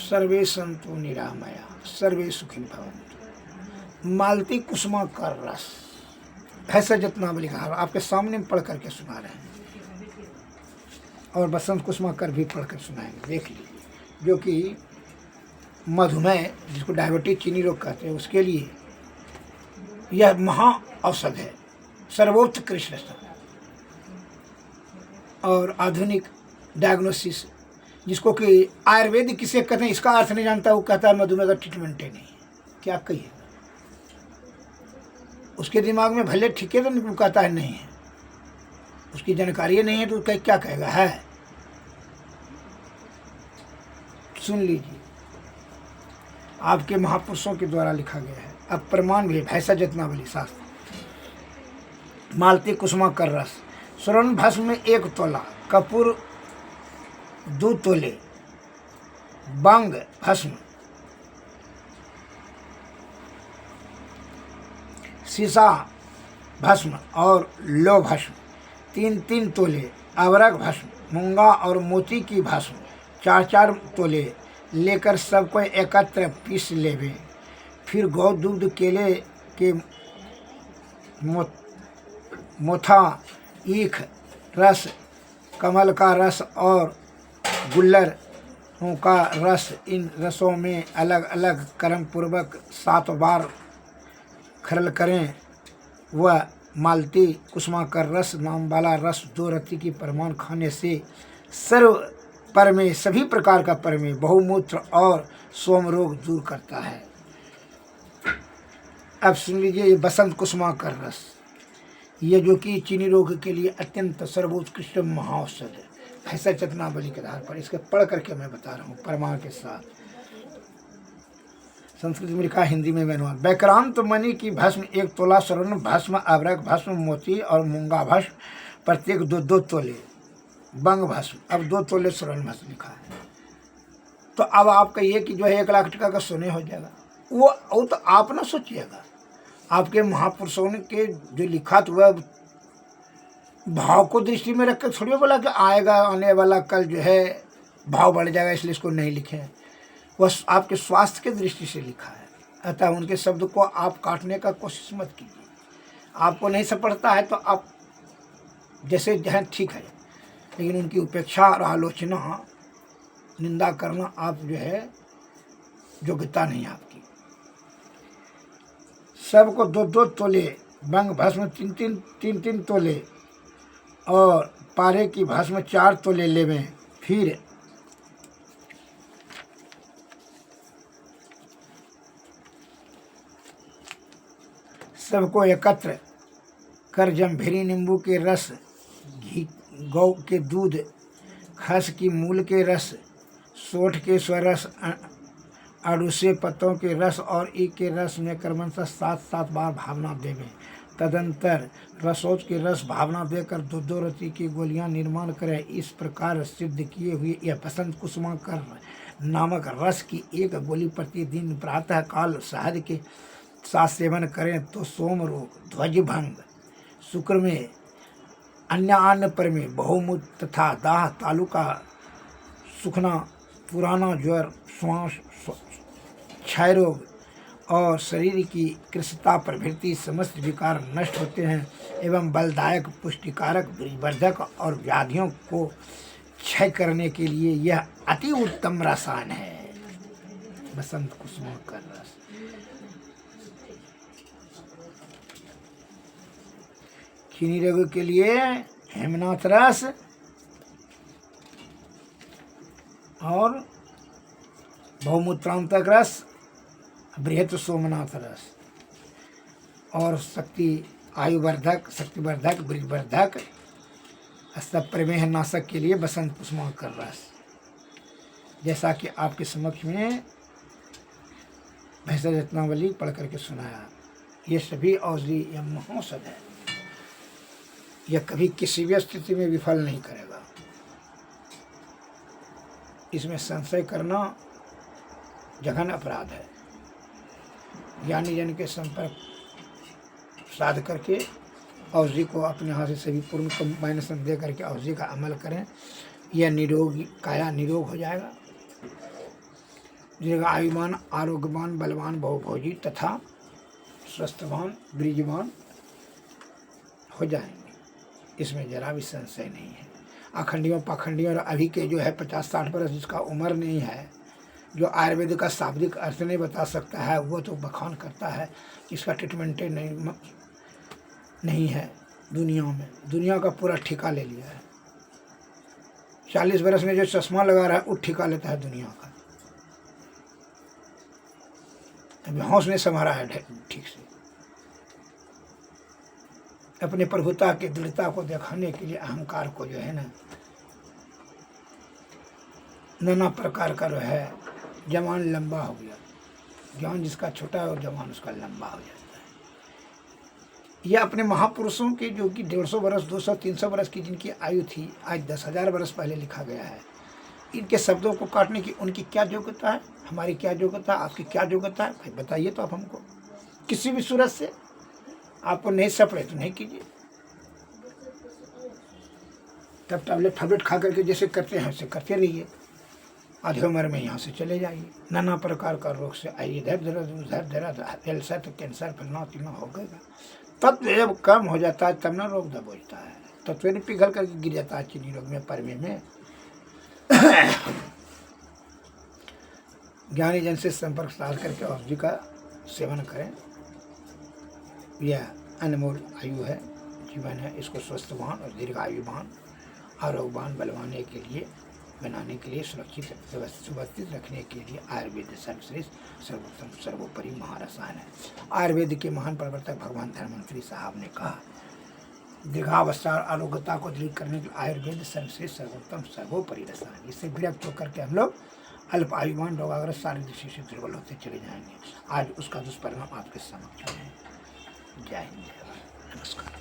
सर्वे संतो निरामया सर्वे सुखी भवन्तु। मालती कुसुमाकर रस, ऐसा जतनावली कहा, आपके सामने पढ़ करके सुना रहे हैं और बसंत कुसुमाकर भी पढ़ कर सुनाएंगे। देख लीजिए, जो कि मधुमेह जिसको डायबिटीज चीनी रोग कहते हैं उसके लिए यह महा औषध है, सर्वोत्कृष्ट और आधुनिक डायग्नोसिस, जिसको कि आयुर्वेद किसे कहते हैं इसका अर्थ नहीं जानता, वो कहता है मधुमेह का ट्रीटमेंट ही नहीं। क्या कहिए, उसके दिमाग में भले ठीक है तो कहता है नहीं है, उसकी जानकारी नहीं है तो क्या कहेगा है। सुन लीजिए, आपके महापुरुषों के द्वारा लिखा गया है, अब प्रमाण भी है। भैसा जतनावली शास्त्र, मालती कुसुमाकर रस, स्वर्ण भस्म में 1 तोला, कपूर 2 तोले, बांग भस्म, सीसा भस्म और लो भस्म 3-3 तोले, अवरक भस्म, मूंगा और मोती की भस्म 4-4 तोले लेकर सबको एकत्र पीस लेवे। फिर गौ दूध, केले के मोथा, ईख रस, कमल का रस और गुल्लरों का रस, इन रसों में अलग अलग कर्म पूर्वक 7 बार खरल करें। वह मालती कुसुमाकर रस नाम वाला रस 2 रत्ती की परमान खाने से सर्व परमे, सभी प्रकार का परमे, बहुमूत्र और सोम रोग दूर करता है। अब सुन लीजिए, ये बसंत कुसुमाकर रस, ये जो कि चीनी रोग के लिए अत्यंत सर्वोत्कृष्ट महाऔषध है। ऐसा जतनावली के आधार पर इसके पढ़ करके मैं बता रहा हूँ प्रमाण के साथ। संस्कृत में लिखा, हिंदी में अनुवाद। व्याक्रांत मणि की भस्म 1 तोला, स्वर्ण भस्म, अवरक भस्म, मोती और मूंगा भस्म प्रत्येक 2-2 तोले, बंग भस्म, अब 2 तोले स्वर्ण भस्म लिखा है। तो अब आप कहिए कि जो है 1 लाख टका का सोने हो जाएगा, वो तो आप ना सोचिएगा, आपके महापुरुषों ने के जो लिखा तो वह भाव को दृष्टि में रखकर थोड़ी बोला कि आएगा आने वाला कल जो है भाव बढ़ जाएगा इसलिए इसको नहीं लिखे। वह आपके स्वास्थ्य के दृष्टि से लिखा है, अतः उनके शब्द को आप काटने का कोशिश मत कीजिए। आपको नहीं समझता है तो आप जैसे जहाँ ठीक है, लेकिन उनकी उपेक्षा और आलोचना, निंदा करना आप जो है योग्यता नहीं आपकी। सबको 2-2 तोले बंग भस्म, 3-3 तोले और पारे की भस्म 4 तोले लेवें। फिर सबको एकत्र कर जम्भीरी नींबू के रस, घी, गौ के दूध, खस की मूल के रस, सोठ के स्वरस, अड़ूसे पत्तों के रस और ईख के रस में क्रमशः 7-7 बार भावना देवें। तदंतर रसोज के रस भावना देकर 2-2 रत्ती की गोलियां निर्माण करें। इस प्रकार सिद्ध किए हुए यह बसंत कुसुमाकर नामक रस की 1 गोली प्रतिदिन प्रातः काल शहद के साथ सेवन करें तो सोम रोग, ध्वजभंग, शुक्र में, अन्य पर में, बहुमूत्र तथा दाह, तालु का सुखना, पुराना ज्वर, श्वास, क्षय रोग और शरीर की कृशता प्रभृति समस्त विकार नष्ट होते हैं एवं बलदायक, पुष्टिकारक, वर्धक और व्याधियों को क्षय करने के लिए यह अति उत्तम रसायन है। बसंत कुसुमाकर रस। चीनी रोग के लिए हेमनाथ रस और बहुमूत्रांतक रस, बृहत सोमनाथ रस और शक्ति आयुवर्धक, शक्तिवर्धक, बृजवर्धक, सब प्रमेह नाशक के लिए बसंत कुसुमाकर रस। जैसा कि आपके समक्ष में भैंसा रत्नावली पढ़ करके सुनाया, ये सभी औषधि यह महौषध है, यह कभी किसी भी स्थिति में विफल नहीं करेगा। इसमें संशय करना जघन अपराध है। ज्ञानी जन के संपर्क साध करके औषधि को अपने हाथ से सभी पूर्ण कॉम्बाइनेशन दे करके औषधि का अमल करें, यह निरोगी काया निरोग हो जाएगा दीर्घायुमान, आरोग्यवान, बलवान, बहुभोजी तथा स्वस्थवान, बीजवान हो जाएंगे। इसमें जरा भी संशय नहीं है। अखंडियों पाखंडियों और अभी के जो है 50-60 वर्ष जिसका उम्र नहीं है, जो आयुर्वेद का शाब्दिक अर्थ नहीं बता सकता है, वो तो बखान करता है। इसका ट्रीटमेंट नहीं है दुनिया में। दुनिया का पूरा ठेका ले लिया है। 40 वर्ष में जो चश्मा लगा रहा है वो ठेका लेता है दुनिया का। अभी होश नहीं संभाला है ठीक से। अपने प्रभुता की दृढ़ता को दिखाने के लिए अहंकार को जो है ना, नाना प्रकार का जो है, जवान लंबा हो गया। जवान जिसका छोटा है और जवान उसका लंबा हो जाता है। यह अपने महापुरुषों के जो कि 150 वर्ष 200-300 वर्ष की जिनकी आयु थी, आज 10,000 वर्ष पहले लिखा गया है। इनके शब्दों को काटने की उनकी क्या योग्यता है, हमारी क्या योग्यता है, आपकी क्या योग्यता है? भाई बताइए तो आप हमको। किसी भी सूरत से आपको नहीं सपड़े तो नहीं कीजिए। तब टैबलेट खा करके जैसे करते हैं वैसे करते रहिए। आधे उम्र में यहाँ से चले जाइए। नाना प्रकार का रोग से आइए, इधर दर्द, कैंसर तो कैंसर फलना तीनों हो गएगा। तत्व जब कम हो जाता है तब ना रोग दबोचता है। तत्व नहीं पिघल करके गिर जाता है चीनी रोग में, परमे में। ज्ञानी जन से संपर्क साध करके औषधि का सेवन करें। यह अनमोल आयु है, जीवन है। इसको स्वस्थवान और दीर्घायुवान, आरोग्यवान बलवाने के लिए, बनाने के लिए, सुरक्षित व्यवस्थित रखने के लिए आयुर्वेद सर्वश्रेष्ठ, सर्वोत्तम, सर्वोपरि महारसायन है। आयुर्वेद के महान प्रवर्तक भगवान धर्मंत्री साहब ने कहा, दीर्घावस्था और आरोग्यता को दृढ़ करने के लिए आयुर्वेद सर्वश्रेष्ठ, सर्वोत्तम, सर्वोपरि रसायन। इससे विरक्त होकर के हम लोग अल्प आयुमान, रोगाग्रस्त, शारीरिक दृष्टि से दुर्बल होते चले जाएंगे। आज उसका दुष्परिणाम आपके समक्ष है। जय हिंद, जय भारत, नमस्कार।